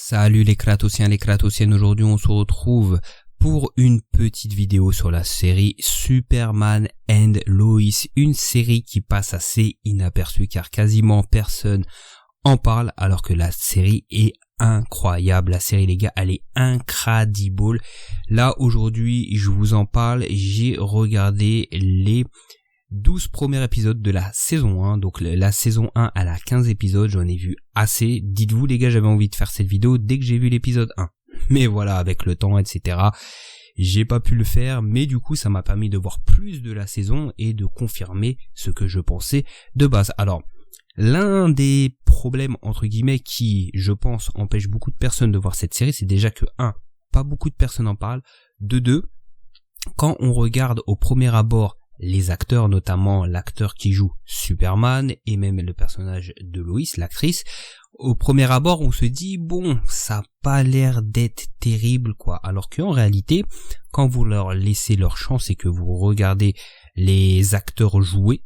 Salut les Kratosiens, les Kratosiennes, aujourd'hui on se retrouve pour une petite vidéo sur la série Superman and Lois, une série qui passe assez inaperçue car quasiment personne en parle alors que la série est incroyable. La série les gars, elle est incredible. Là aujourd'hui je vous en parle, j'ai regardé les 12 premiers épisodes de la saison 1, donc la saison 1 elle a 15 épisodes, j'en ai vu assez. Dites-vous les gars, j'avais envie de faire cette vidéo dès que j'ai vu l'épisode 1. Mais voilà, avec le temps, etc., j'ai pas pu le faire, mais du coup ça m'a permis de voir plus de la saison et de confirmer ce que je pensais de base. Alors, l'un des problèmes, entre guillemets, qui, je pense, empêche beaucoup de personnes de voir cette série, c'est déjà que 1, pas beaucoup de personnes en parlent, de 2, quand on regarde au premier abord les acteurs, notamment l'acteur qui joue Superman et même le personnage de Lois, l'actrice, au premier abord on se dit bon, ça a pas l'air d'être terrible quoi, alors qu'en réalité quand vous leur laissez leur chance et que vous regardez les acteurs jouer,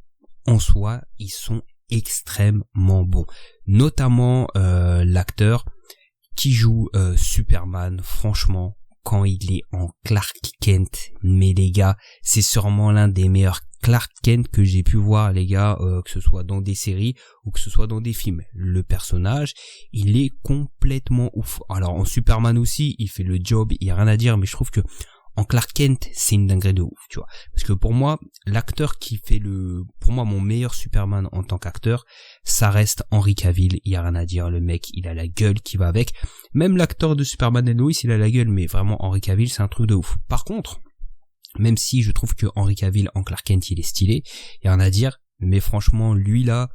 en soi ils sont extrêmement bons, notamment l'acteur qui joue Superman, franchement quand il est en Clark Kent, mais les gars, c'est sûrement l'un des meilleurs Clark Kent que j'ai pu voir les gars, que ce soit dans des séries ou que ce soit dans des films. Le personnage, il est complètement ouf. Alors en Superman aussi, il fait le job, il y a rien à dire, mais je trouve que en Clark Kent, c'est une dinguerie de ouf, tu vois. Parce que pour moi, l'acteur qui fait pour moi, mon meilleur Superman en tant qu'acteur, ça reste Henry Cavill, il y a rien à dire, le mec, il a la gueule qui va avec. Même l'acteur de Superman et Lois, il a la gueule, mais vraiment, Henry Cavill, c'est un truc de ouf. Par contre, même si je trouve que Henry Cavill en Clark Kent, il est stylé, il y a rien à dire, mais franchement, lui là,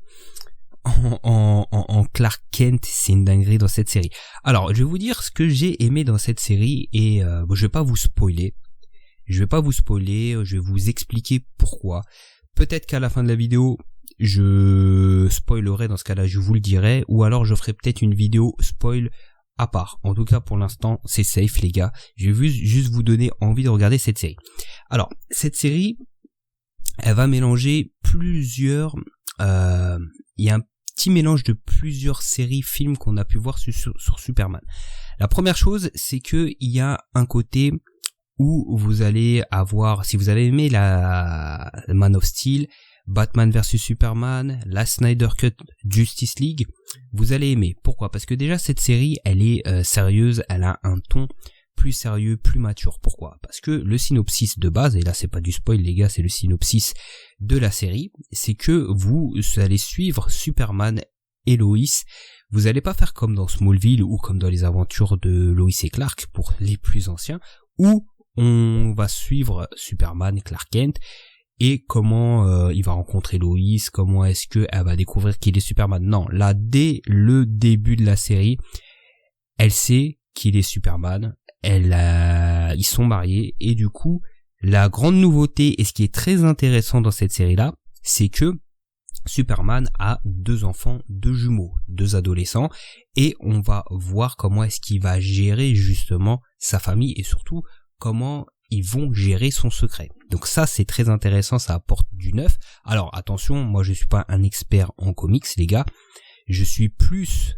en Clark Kent, c'est une dinguerie dans cette série. Alors, je vais vous dire ce que j'ai aimé dans cette série et je vais pas vous spoiler. Je vais vous expliquer pourquoi. Peut-être qu'à la fin de la vidéo, je spoilerai, dans ce cas-là, je vous le dirai, ou alors je ferai peut-être une vidéo spoil à part. En tout cas, pour l'instant, c'est safe les gars. Je vais juste vous donner envie de regarder cette série. Alors, cette série, elle va mélanger plusieurs... il y a un petit mélange de plusieurs séries, films qu'on a pu voir sur Superman. La première chose, c'est que il y a un côté où vous allez avoir, si vous avez aimé la Man of Steel, Batman vs Superman, la Snyder Cut Justice League, vous allez aimer. Pourquoi ? Parce que déjà cette série, elle est sérieuse, elle a un ton plus sérieux, plus mature. Pourquoi ? Parce que le synopsis de base, et là c'est pas du spoil les gars, c'est le synopsis de la série, c'est que vous allez suivre Superman et Lois. Vous allez pas faire comme dans Smallville ou comme dans les aventures de Lois et Clark pour les plus anciens, où on va suivre Superman, Clark Kent, et comment il va rencontrer Lois, comment est-ce qu'elle va découvrir qu'il est Superman. Non, là dès le début de la série, elle sait qu'il est Superman. Ils sont mariés et du coup la grande nouveauté et ce qui est très intéressant dans cette série là, c'est que Superman a 2 enfants, 2 jumeaux, 2 adolescents et on va voir comment est-ce qu'il va gérer justement sa famille et surtout comment ils vont gérer son secret. Donc ça c'est très intéressant, ça apporte du neuf. Alors attention, moi je suis pas un expert en comics les gars, je suis plus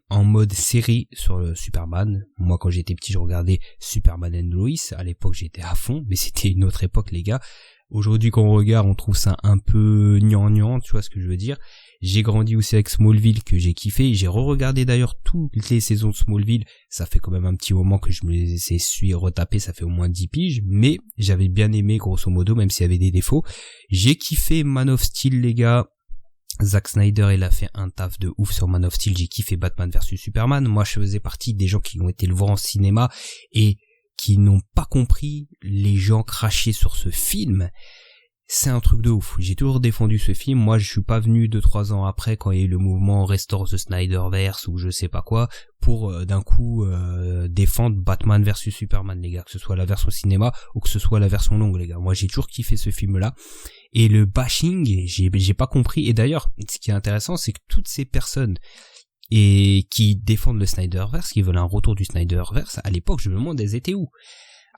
en mode série sur le Superman. Moi quand j'étais petit je regardais Superman and Lois, à l'époque j'étais à fond, mais c'était une autre époque les gars. Aujourd'hui quand on regarde on trouve ça un peu gnangnan, tu vois ce que je veux dire. J'ai grandi aussi avec Smallville que j'ai kiffé, j'ai re-regardé d'ailleurs toutes les saisons de Smallville, ça fait quand même un petit moment que je me les suis retapé, ça fait au moins 10 piges, mais j'avais bien aimé grosso modo même s'il y avait des défauts. J'ai kiffé Man of Steel les gars. Zack Snyder, il a fait un taf de ouf sur Man of Steel, j'ai kiffé Batman vs Superman, moi je faisais partie des gens qui ont été le voir en cinéma et qui n'ont pas compris les gens cracher sur ce film. C'est un truc de ouf, j'ai toujours défendu ce film, moi je suis pas venu 2-3 ans après quand il y a eu le mouvement Restore the Snyderverse ou je sais pas quoi, pour d'un coup défendre Batman vs Superman les gars, que ce soit la version cinéma ou que ce soit la version longue les gars, moi j'ai toujours kiffé ce film là. Et le bashing, j'ai pas compris. Et d'ailleurs, ce qui est intéressant, c'est que toutes ces personnes qui défendent le Snyderverse, qui veulent un retour du Snyderverse, à l'époque, je me demande elles étaient où.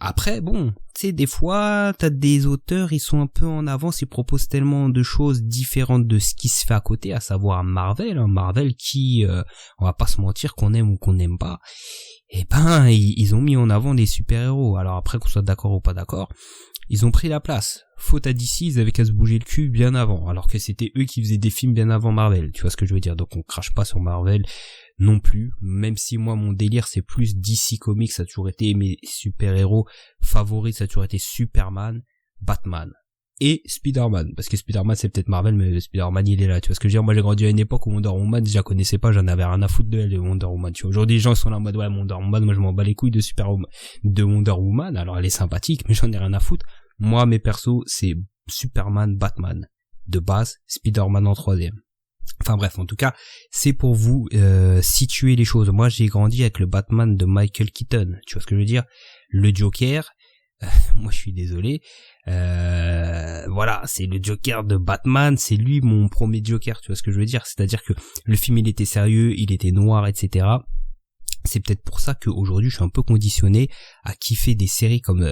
Après, bon, tu sais, des fois, t'as des auteurs, ils sont un peu en avance, ils proposent tellement de choses différentes de ce qui se fait à côté, à savoir Marvel, Marvel qui, on va pas se mentir, qu'on aime ou qu'on n'aime pas, et ben, ils ont mis en avant des super-héros. Alors après, qu'on soit d'accord ou pas d'accord, ils ont pris la place. Faute à DC, ils avaient qu'à se bouger le cul bien avant, alors que c'était eux qui faisaient des films bien avant Marvel, tu vois ce que je veux dire. Donc on crache pas sur Marvel non plus, même si moi mon délire c'est plus DC Comics, ça a toujours été mes super-héros favoris, ça a toujours été Superman, Batman et Spider-Man, parce que Spider-Man c'est peut-être Marvel, mais Spider-Man il est là, tu vois ce que je veux dire. Moi j'ai grandi à une époque où Wonder Woman, je la connaissais pas, j'en avais rien à foutre de elle, de Wonder Woman, tu vois. Aujourd'hui les gens sont là en mode ouais Wonder Woman, moi je m'en bats les couilles de Wonder Woman, alors elle est sympathique, mais j'en ai rien à foutre. Moi mes persos c'est Superman, Batman de base, Spider-Man en troisième. Enfin bref, en tout cas, c'est pour vous situer les choses. Moi, j'ai grandi avec le Batman de Michael Keaton. Tu vois ce que je veux dire? Le Joker, moi je suis désolé. Voilà, c'est le Joker de Batman, c'est lui mon premier Joker, tu vois ce que je veux dire? C'est-à-dire que le film il était sérieux, il était noir, etc. C'est peut-être pour ça qu'aujourd'hui je suis un peu conditionné à kiffer des séries comme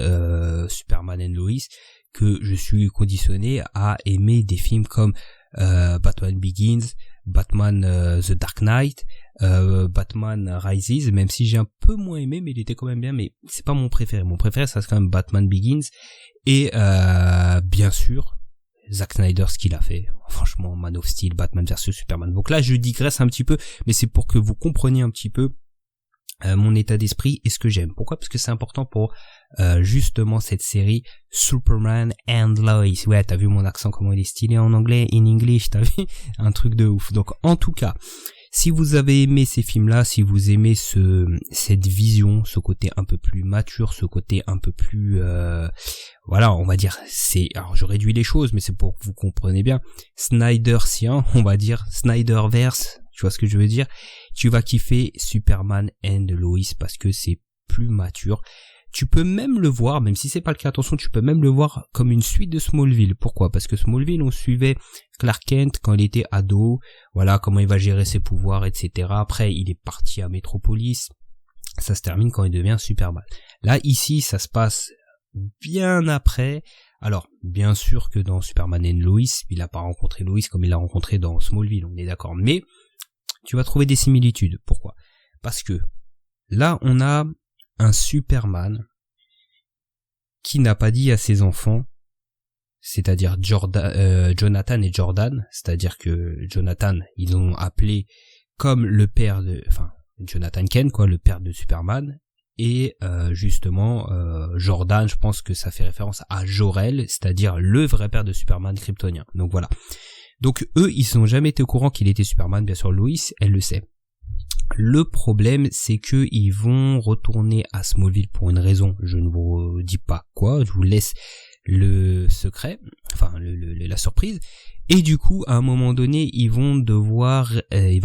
Superman and Lois, que je suis conditionné à aimer des films comme Batman Begins, Batman The Dark Knight, Batman Rises, même si j'ai un peu moins aimé, mais il était quand même bien, mais c'est pas mon préféré. Mon préféré, ça reste quand même Batman Begins, et bien sûr, Zack Snyder, ce qu'il a fait. Franchement, Man of Steel, Batman vs Superman. Donc là, je digresse un petit peu, mais c'est pour que vous compreniez un petit peu mon état d'esprit et ce que j'aime. Pourquoi? Parce que c'est important pour justement cette série Superman and Lois. Ouais, t'as vu mon accent, comment il est stylé en anglais, in English, t'as vu? Un truc de ouf. Donc en tout cas, si vous avez aimé ces films-là, si vous aimez cette vision, ce côté un peu plus mature, ce côté un peu plus voilà, on va dire, alors je réduis les choses, mais c'est pour que vous compreniez bien, Snydersien, on va dire, Snyderverse, tu vois ce que je veux dire, tu vas kiffer Superman and Lois parce que c'est plus mature. Tu peux même le voir, même si c'est pas le cas, attention, tu peux même le voir comme une suite de Smallville. Pourquoi? Parce que Smallville, on suivait Clark Kent quand il était ado, voilà, comment il va gérer ses pouvoirs, etc. Après, il est parti à Metropolis, ça se termine quand il devient Superman. Là, ici, ça se passe bien après. Alors, bien sûr que dans Superman and Lois, il a pas rencontré Lois comme il l'a rencontré dans Smallville, on est d'accord, mais tu vas trouver des similitudes. Pourquoi? Parce que là, on a un Superman qui n'a pas dit à ses enfants, c'est-à-dire Jonathan et Jordan, c'est-à-dire que Jonathan, ils l'ont appelé comme le père de, enfin, Jonathan Kent, quoi, le père de Superman, et justement, Jordan, je pense que ça fait référence à Jor-El, c'est-à-dire le vrai père de Superman kryptonien. Donc voilà. Donc eux, ils n'ont jamais été au courant qu'il était Superman, bien sûr Lois, elle le sait. Le problème, c'est que ils vont retourner à Smallville pour une raison, je ne vous dis pas quoi, je vous laisse le secret, enfin la surprise, et du coup, à un moment donné, il va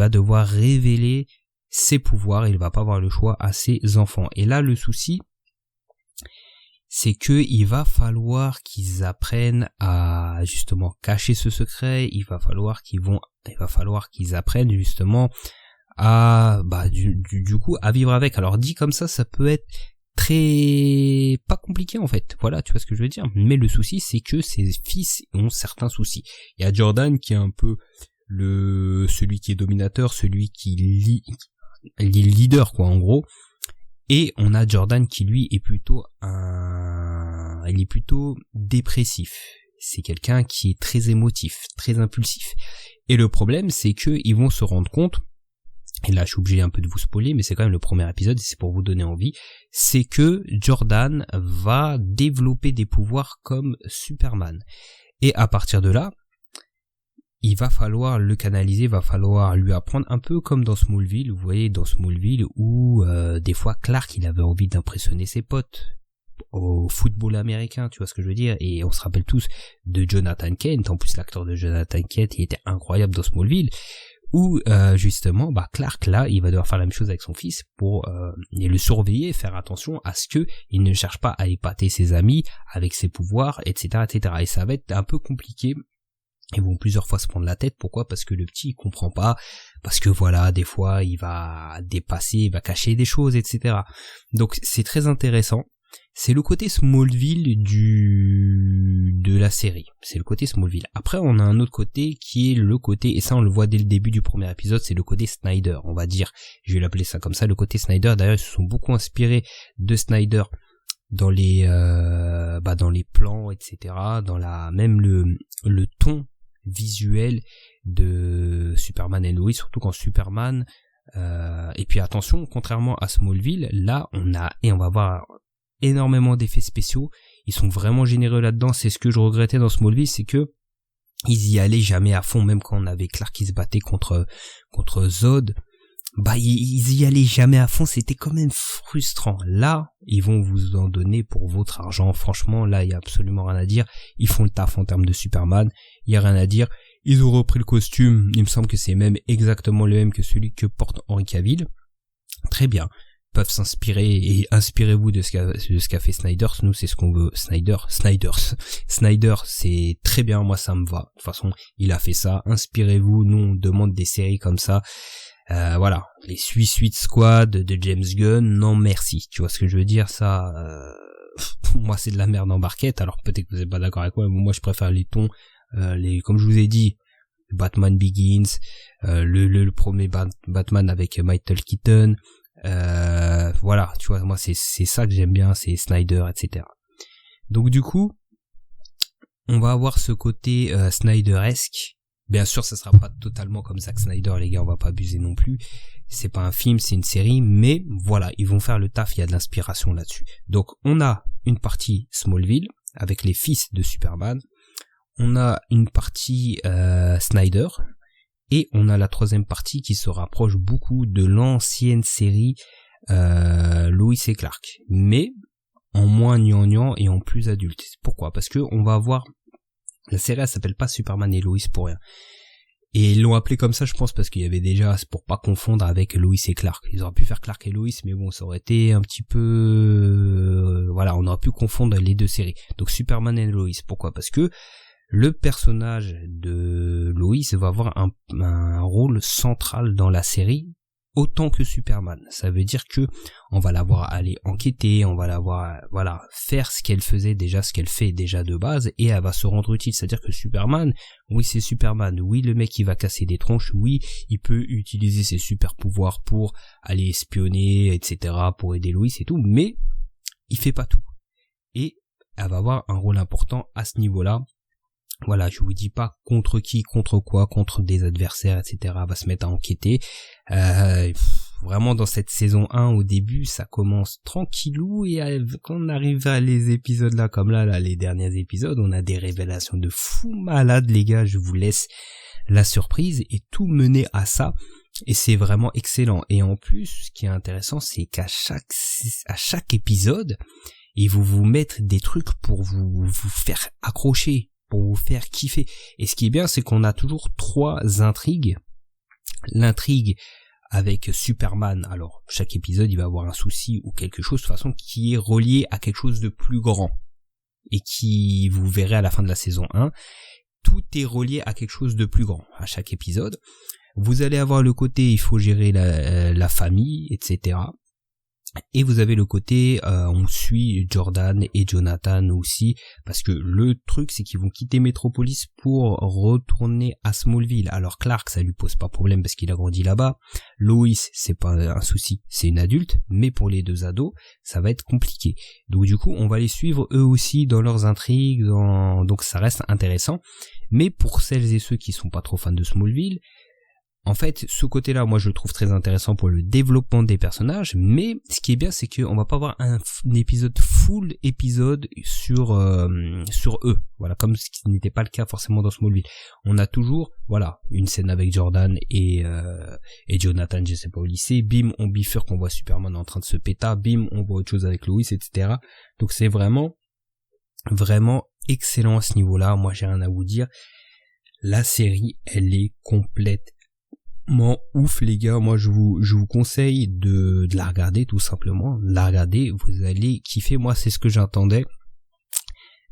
devoir révéler ses pouvoirs, il va pas avoir le choix à ses enfants. Et là, le souci, c'est que il va falloir qu'ils apprennent à justement cacher ce secret, il va falloir qu'ils apprennent justement à du coup à vivre avec. Alors dit comme ça peut être très pas compliqué en fait. Voilà, tu vois ce que je veux dire. Mais le souci c'est que ses fils ont certains soucis. Il y a Jordan qui est un peu celui qui est dominateur, celui qui est leader quoi en gros. Et on a Jordan qui lui est plutôt dépressif. C'est quelqu'un qui est très émotif, très impulsif. Et le problème, c'est que ils vont se rendre compte, et là je suis obligé un peu de vous spoiler, mais c'est quand même le premier épisode, et c'est pour vous donner envie, c'est que Jordan va développer des pouvoirs comme Superman. Et à partir de là, il va falloir le canaliser, va falloir lui apprendre un peu comme dans Smallville, vous voyez, dans Smallville où des fois Clark il avait envie d'impressionner ses potes au football américain, tu vois ce que je veux dire, et on se rappelle tous de Jonathan Kent, en plus l'acteur de Jonathan Kent il était incroyable dans Smallville, où justement Clark là il va devoir faire la même chose avec son fils pour le surveiller, faire attention à ce que il ne cherche pas à épater ses amis avec ses pouvoirs, etc. et ça va être un peu compliqué. Ils vont plusieurs fois se prendre la tête. Pourquoi? Parce que le petit il comprend pas, parce que voilà, des fois il va dépasser, il va cacher des choses, etc. Donc c'est très intéressant. c'est le côté Smallville de la série. C'est le côté Smallville. Après, on a un autre côté qui est le côté, et ça on le voit dès le début du premier épisode, c'est le côté Snyder, on va dire. Je vais l'appeler ça comme ça, le côté Snyder. D'ailleurs, ils se sont beaucoup inspirés de Snyder dans les plans, etc. Dans même le ton visuel de Superman et Lois, surtout quand Superman et puis attention, contrairement à Smallville, là on va voir énormément d'effets spéciaux. Ils sont vraiment généreux là-dedans. C'est ce que je regrettais dans Smallville, c'est que ils y allaient jamais à fond, même quand on avait Clark qui se battait contre Zod. Ils y allaient jamais à fond, c'était quand même frustrant. Là, ils vont vous en donner pour votre argent. Franchement, là, il y a absolument rien à dire. Ils font le taf en termes de Superman. Il y a rien à dire. Ils ont repris le costume. Il me semble que c'est même exactement le même que celui que porte Henry Cavill. Très bien. Peuvent s'inspirer et inspirez-vous de ce qu'a fait Snyder. Nous, c'est ce qu'on veut. Snyder, c'est très bien. Moi, ça me va. De toute façon, il a fait ça. Inspirez-vous. Nous, on demande des séries comme ça. Voilà, les Suicide Squad de James Gunn, non merci, tu vois ce que je veux dire, ça, moi c'est de la merde en barquette, alors peut-être que vous n'êtes pas d'accord avec moi, mais moi je préfère les tons, comme je vous ai dit, Batman Begins, le premier Batman avec Michael Keaton, voilà, tu vois, moi c'est ça que j'aime bien, c'est Snyder, etc. Donc du coup, on va avoir ce côté Snyderesque. Bien sûr, ça sera pas totalement comme Zack Snyder, les gars, on va pas abuser non plus. C'est pas un film, c'est une série, mais voilà, ils vont faire le taf, il y a de l'inspiration là-dessus. Donc, on a une partie Smallville, avec les fils de Superman. On a une partie Snyder, et on a la troisième partie qui se rapproche beaucoup de l'ancienne série Lois et Clark. Mais, en moins gnangnan et en plus adulte. Pourquoi ? Parce que on va avoir... La série, elle s'appelle pas Superman et Lois pour rien. Et ils l'ont appelé comme ça, je pense, parce qu'il y avait déjà, c'est pour pas confondre avec Lois et Clark. Ils auraient pu faire Clark et Lois, mais bon, ça aurait été un petit peu, voilà, on aurait pu confondre les deux séries. Donc Superman et Lois. Pourquoi ? Parce que le personnage de Lois va avoir un rôle central dans la série, autant que Superman. Ça veut dire que on va la voir aller enquêter, on va la voir, voilà, faire ce qu'elle fait déjà de base, et elle va se rendre utile. C'est-à-dire que Superman, oui c'est Superman, oui le mec il va casser des tronches, oui il peut utiliser ses super pouvoirs pour aller espionner, etc., pour aider Lois et tout, mais il fait pas tout. Et elle va avoir un rôle important à ce niveau-là. Voilà, je vous dis pas contre qui, contre quoi, contre des adversaires, etc. va se mettre à enquêter. Vraiment dans cette saison 1 au début, ça commence tranquillou, et quand on arrive à les épisodes là, comme là, les derniers épisodes, on a des révélations de fous malades, les gars, je vous laisse la surprise, et tout mener à ça, et c'est vraiment excellent. Et en plus, ce qui est intéressant, c'est qu'à chaque épisode, ils vont vous mettre des trucs pour vous faire accrocher, pour vous faire kiffer. Et ce qui est bien, c'est qu'on a toujours 3 intrigues. L'intrigue avec Superman, alors chaque épisode il va avoir un souci ou quelque chose de toute façon qui est relié à quelque chose de plus grand, et qui, vous verrez à la fin de la saison 1, tout est relié à quelque chose de plus grand à chaque épisode. Vous allez avoir le côté il faut gérer la famille, etc. Et vous avez le côté on suit Jordan et Jonathan aussi, parce que le truc c'est qu'ils vont quitter Metropolis pour retourner à Smallville. Alors Clark, ça lui pose pas problème parce qu'il a grandi là-bas. Lois, c'est pas un souci, c'est une adulte, mais pour les 2 ados, ça va être compliqué. Donc du coup, on va les suivre eux aussi dans leurs intrigues, donc ça reste intéressant. Mais pour celles et ceux qui sont pas trop fans de Smallville, en fait, ce côté-là, moi, je le trouve très intéressant pour le développement des personnages, mais ce qui est bien, c'est qu'on va pas avoir un épisode full épisode sur eux. Voilà, comme ce qui n'était pas le cas forcément dans Smallville. On a toujours, voilà, une scène avec Jordan et Jonathan, je sais pas, au lycée. Bim, on bifurque, on voit Superman en train de se péter. Bim, on voit autre chose avec Lois, etc. Donc c'est vraiment excellent à ce niveau-là. Moi, j'ai rien à vous dire. La série, elle est complète. Ouf les gars, moi je vous conseille de la regarder, tout simplement. La regarder, vous allez kiffer. Moi c'est ce que j'attendais.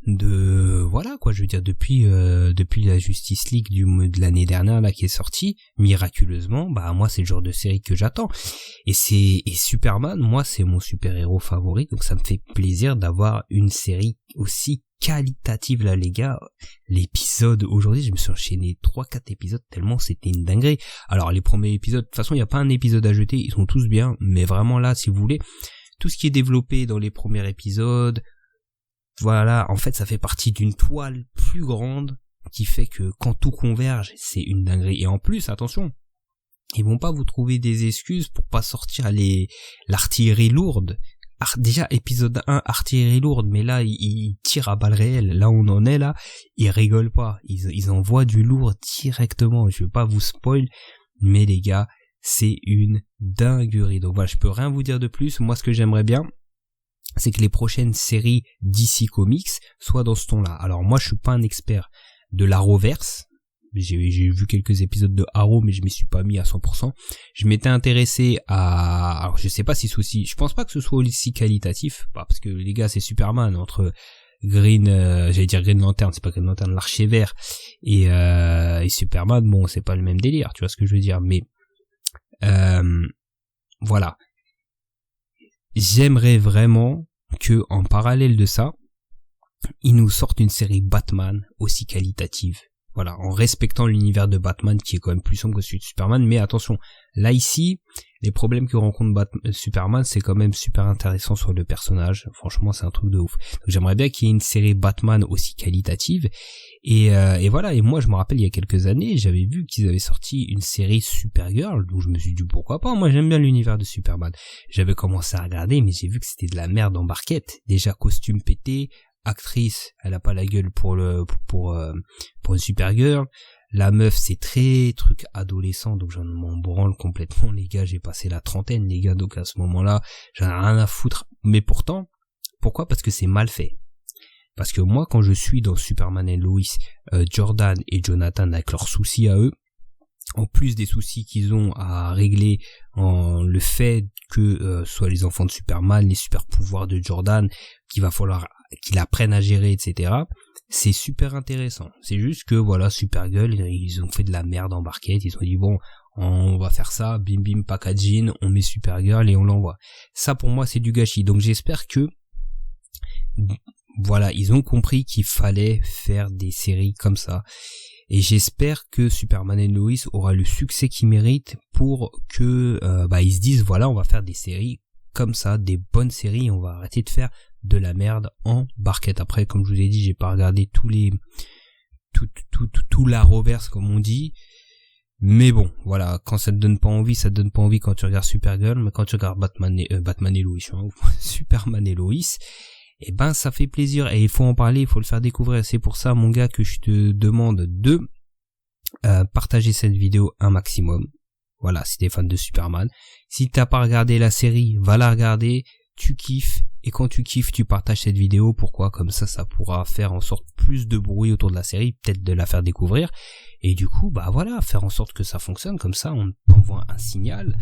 voilà quoi, je veux dire depuis la Justice League de l'année dernière là qui est sortie miraculeusement, bah moi c'est le genre de série que j'attends. Et Superman, moi c'est mon super-héros favori, donc ça me fait plaisir d'avoir une série aussi qualitative là les gars. L'épisode aujourd'hui, je me suis enchaîné 3-4 épisodes tellement c'était une dinguerie. Alors les premiers épisodes, de toute façon il n'y a pas un épisode à jeter, ils sont tous bien, mais vraiment là si vous voulez, tout ce qui est développé dans les premiers épisodes, voilà, en fait ça fait partie d'une toile plus grande qui fait que quand tout converge, c'est une dinguerie. Et en plus, attention, ils vont pas vous trouver des excuses pour pas sortir l'artillerie lourde. Déjà épisode 1, artillerie lourde, mais là ils tirent à balles réelles. Là on en est là, ils rigolent pas. Ils envoient du lourd directement. Je vais pas vous spoil, mais les gars, c'est une dinguerie. Donc voilà, je peux rien vous dire de plus. Moi ce que j'aimerais bien, c'est que les prochaines séries DC Comics soient dans ce ton-là. Alors moi, je suis pas un expert de l'Arrowverse. J'ai vu quelques épisodes de Arrow, mais je m'y suis pas mis à 100%. Je m'étais intéressé alors je sais pas si c'est aussi, je pense pas que ce soit aussi qualitatif, parce que les gars, c'est Superman entre j'allais dire Green Lantern, c'est pas Green Lantern, l'Archer Vert et Superman, bon, c'est pas le même délire, tu vois ce que je veux dire, mais voilà. J'aimerais vraiment que, en parallèle de ça, ils nous sortent une série Batman aussi qualitative. Voilà, en respectant l'univers de Batman qui est quand même plus sombre que celui de Superman, mais attention, là ici, les problèmes que rencontre Superman, c'est quand même super intéressant sur le personnage. Franchement, c'est un truc de ouf. Donc j'aimerais bien qu'il y ait une série Batman aussi qualitative. Et voilà, et moi je me rappelle il y a quelques années, j'avais vu qu'ils avaient sorti une série Supergirl, donc je me suis dit pourquoi pas, moi j'aime bien l'univers de Superman. J'avais commencé à regarder, mais j'ai vu que c'était de la merde en barquette. Déjà costume pété, actrice, elle a pas la gueule pour une Supergirl. La meuf, c'est très truc adolescent, donc j'en m'en branle complètement, les gars, j'ai passé la trentaine, les gars, donc à ce moment-là, j'en ai rien à foutre. Mais pourtant, pourquoi? Parce que c'est mal fait. Parce que moi, quand je suis dans Superman et Lois, Jordan et Jonathan avec leurs soucis à eux, en plus des soucis qu'ils ont à régler en le fait que soit les enfants de Superman, les super pouvoirs de Jordan, qu'il va falloir qu'il apprenne à gérer, etc. C'est super intéressant. C'est juste que voilà, Supergirl, ils ont fait de la merde en barquette, ils ont dit bon, on va faire ça, bim bim packaging, on met Supergirl et on l'envoie. Ça pour moi c'est du gâchis. Donc j'espère que voilà, ils ont compris qu'il fallait faire des séries comme ça. Et j'espère que Superman et Lois aura le succès qu'il mérite pour que ils se disent voilà, on va faire des séries comme ça, des bonnes séries, on va arrêter de faire de la merde en barquette. Après, comme je vous ai dit, j'ai pas regardé tout l'Arrowverse comme on dit. Mais bon, voilà, quand ça te donne pas envie, ça te donne pas envie quand tu regardes Supergirl, mais quand tu regardes Batman et Lois, Superman et Lois, et ben ça fait plaisir et il faut en parler, il faut le faire découvrir. C'est pour ça mon gars que je te demande de partager cette vidéo un maximum. Voilà, si t'es fan de Superman. Si t'as pas regardé la série, va la regarder, tu kiffes, et quand tu kiffes, tu partages cette vidéo. Pourquoi? Comme ça pourra faire en sorte plus de bruit autour de la série, peut-être de la faire découvrir, et du coup, voilà, faire en sorte que ça fonctionne, comme ça on envoie un signal.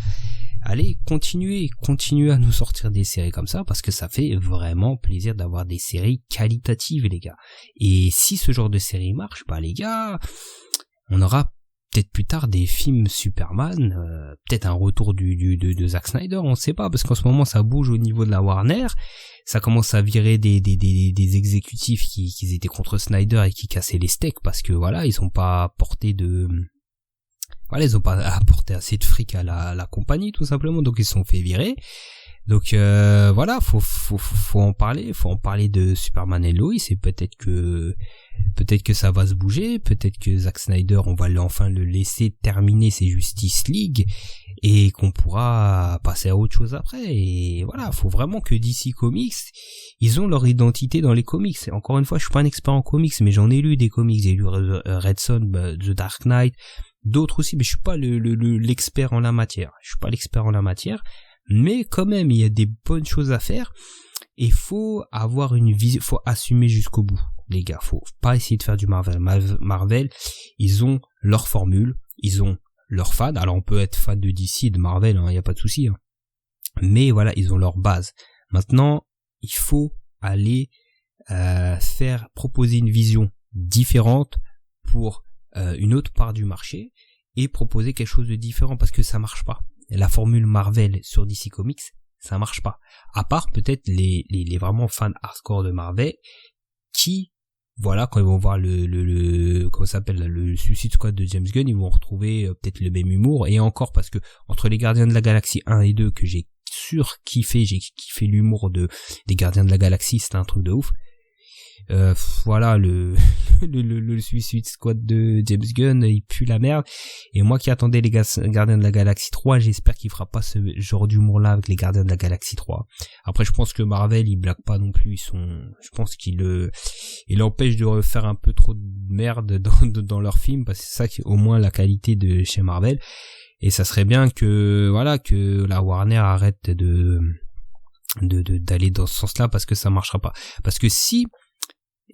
Allez, continuez à nous sortir des séries comme ça, parce que ça fait vraiment plaisir d'avoir des séries qualitatives, les gars. Et si ce genre de série marche, les gars, on aura peut-être plus tard des films Superman, peut-être un retour de Zack Snyder, on sait pas, parce qu'en ce moment ça bouge au niveau de la Warner, ça commence à virer des exécutifs qui étaient contre Snyder et qui cassaient les steaks, parce que voilà, ils ont pas apporté assez de fric à la compagnie tout simplement, donc ils se sont fait virer. Donc voilà, faut en parler de Superman et Lois, et peut-être que ça va se bouger, peut-être que Zack Snyder, on va enfin le laisser terminer ses Justice League et qu'on pourra passer à autre chose après. Et voilà, faut vraiment que DC Comics, ils ont leur identité dans les comics. Et encore une fois, je suis pas un expert en comics, mais j'en ai lu des comics, j'ai lu Red Son, The Dark Knight, d'autres aussi, mais je suis pas l'expert en la matière. Mais quand même, il y a des bonnes choses à faire, et faut avoir une vision, faut assumer jusqu'au bout, les gars. Faut pas essayer de faire du Marvel. Marvel, ils ont leur formule, ils ont leurs fans. Alors on peut être fan de DC, de Marvel, y a pas de souci. Mais voilà, ils ont leur base. Maintenant, il faut aller proposer une vision différente pour une autre part du marché et proposer quelque chose de différent parce que ça marche pas. La formule Marvel sur DC Comics, ça marche pas. À part peut-être les vraiment fans hardcore de Marvel qui, voilà, quand ils vont voir comment ça s'appelle, le Suicide Squad de James Gunn, ils vont retrouver peut-être le même humour, et encore parce que entre les Gardiens de la Galaxie 1 et 2 que j'ai surkiffé, j'ai kiffé l'humour des Gardiens de la Galaxie, c'était un truc de ouf. Voilà, le Suicide Squad de James Gunn, il pue la merde. Et moi qui attendais les Gardiens de la Galaxie 3, j'espère qu'il fera pas ce genre d'humour-là avec les Gardiens de la Galaxie 3. Après, je pense que Marvel, ils blaguent pas non plus. Je pense qu'il empêche de refaire un peu trop de merde dans leurs films, parce que c'est ça qui est au moins la qualité de chez Marvel. Et ça serait bien que la Warner arrête d'aller dans ce sens-là, parce que ça marchera pas. Parce que si,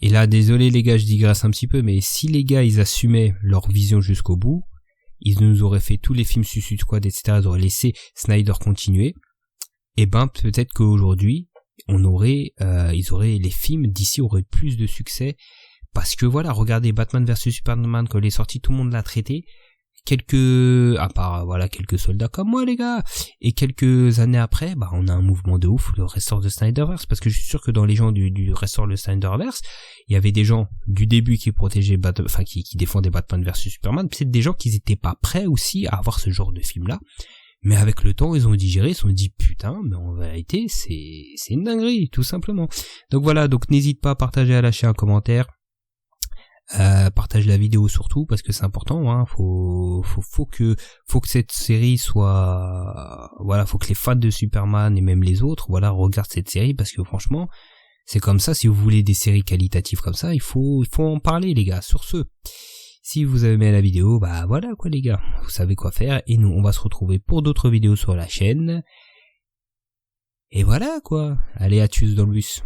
et là, désolé les gars, je digresse un petit peu, mais si les gars, ils assumaient leur vision jusqu'au bout, ils nous auraient fait tous les films Suicide Squad, etc., ils auraient laissé Snyder continuer, et ben, peut-être qu'aujourd'hui, les films d'ici auraient plus de succès, parce que voilà, regardez Batman vs Superman, quand il est sorti, tout le monde l'a traité, quelques soldats comme moi les gars, et quelques années après, bah on a un mouvement de ouf, le ressort de Snyderverse, parce que je suis sûr que dans les gens du ressort de Snyderverse, il y avait des gens du début qui protégeaient qui défendaient Batman versus Superman, peut-être des gens qui n'étaient pas prêts aussi à avoir ce genre de film là, mais avec le temps ils ont digéré, ils se sont dit putain, mais en vérité c'est une dinguerie tout simplement. Donc voilà, donc n'hésite pas à partager, à lâcher un commentaire. Partage la vidéo surtout parce que c'est important, hein. Faut que cette série soit, voilà, faut que les fans de Superman et même les autres, voilà, regardent cette série parce que franchement, c'est comme ça. Si vous voulez des séries qualitatives comme ça, il faut en parler les gars. Sur ce, si vous avez aimé la vidéo, bah voilà quoi les gars, vous savez quoi faire et nous on va se retrouver pour d'autres vidéos sur la chaîne. Et voilà quoi. Allez, à tchuss dans le bus.